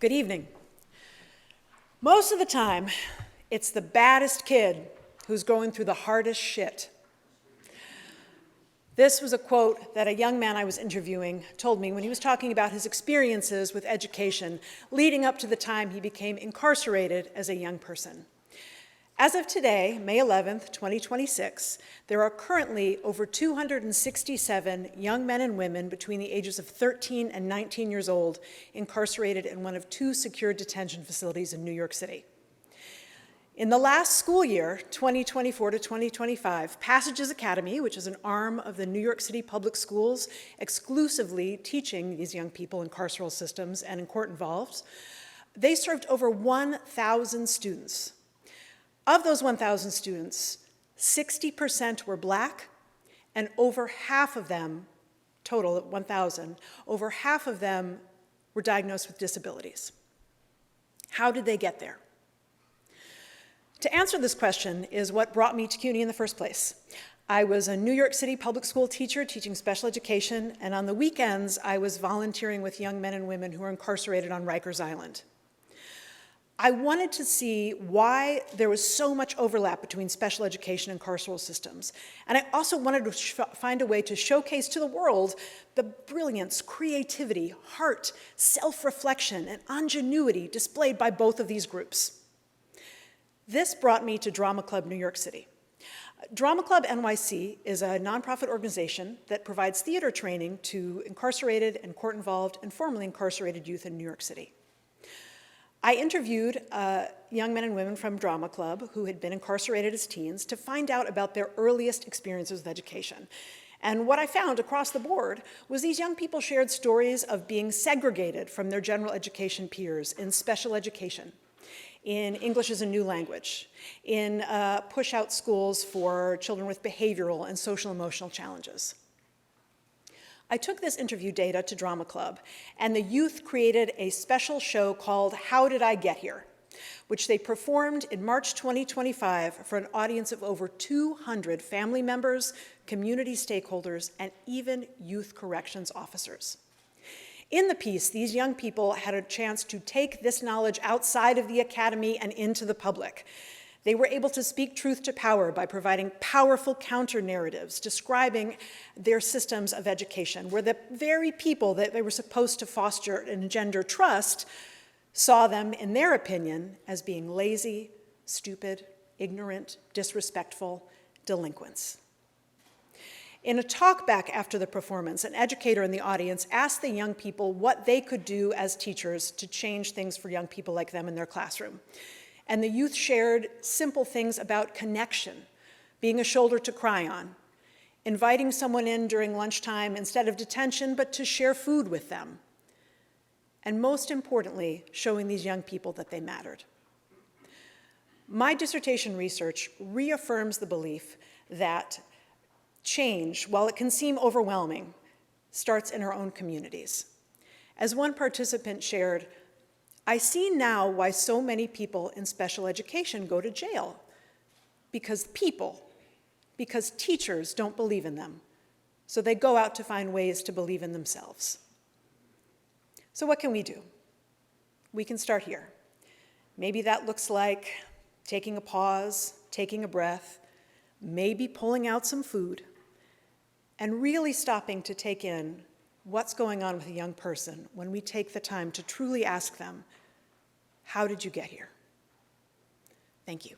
Good evening. Most of the time, it's the baddest kid who's going through the hardest shit. This was a quote that a young man I was interviewing told me when he was talking about his experiences with education leading up to the time he became incarcerated as a young person. As of today, May 11th, 2026, there are currently over 267 young men and women between the ages of 13 and 19 years old incarcerated in one of two secure detention facilities in New York City. In the last school year, 2024 to 2025, Passages Academy, which is an arm of the New York City Public Schools exclusively teaching these young people in carceral systems and in court involved, they served over 1,000 students. Of those 1,000 students, 60% were Black, and over half of them, total at 1,000, over half of them were diagnosed with disabilities. How did they get there? To answer this question is what brought me to CUNY in the first place. I was a New York City public school teacher teaching special education, and on the weekends, I was volunteering with young men and women who were incarcerated on Rikers Island. I wanted to see why there was so much overlap between special education and carceral systems. And I also wanted to find a way to showcase to the world the brilliance, creativity, heart, self-reflection, and ingenuity displayed by both of these groups. This brought me to Drama Club New York City. Drama Club NYC is a nonprofit organization that provides theater training to incarcerated and court-involved and formerly incarcerated youth in New York City. I interviewed young men and women from Drama Club who had been incarcerated as teens to find out about their earliest experiences with education. And what I found across the board was these young people shared stories of being segregated from their general education peers in special education, in English as a new language, in push-out schools for children with behavioral and social emotional challenges. I took this interview data to Drama Club, and the youth created a special show called How Did I Get Here?, which they performed in March 2025 for an audience of over 200 family members, community stakeholders, and even youth corrections officers. In the piece, these young people had a chance to take this knowledge outside of the academy and into the public. They were able to speak truth to power by providing powerful counter-narratives describing their systems of education, where the very people that they were supposed to foster and engender trust saw them, in their opinion, as being lazy, stupid, ignorant, disrespectful, delinquents. In a talk back after the performance, an educator in the audience asked the young people what they could do as teachers to change things for young people like them in their classroom. And the youth shared simple things about connection, being a shoulder to cry on, inviting someone in during lunchtime instead of detention, but to share food with them. And most importantly, showing these young people that they mattered. My dissertation research reaffirms the belief that change, while it can seem overwhelming, starts in our own communities. As one participant shared, I see now why so many people in special education go to jail. Because teachers don't believe in them. So they go out to find ways to believe in themselves. So what can we do? We can start here. Maybe that looks like taking a pause, taking a breath, maybe pulling out some food, and really stopping to take in what's going on with a young person when we take the time to truly ask them, how did you get here? Thank you.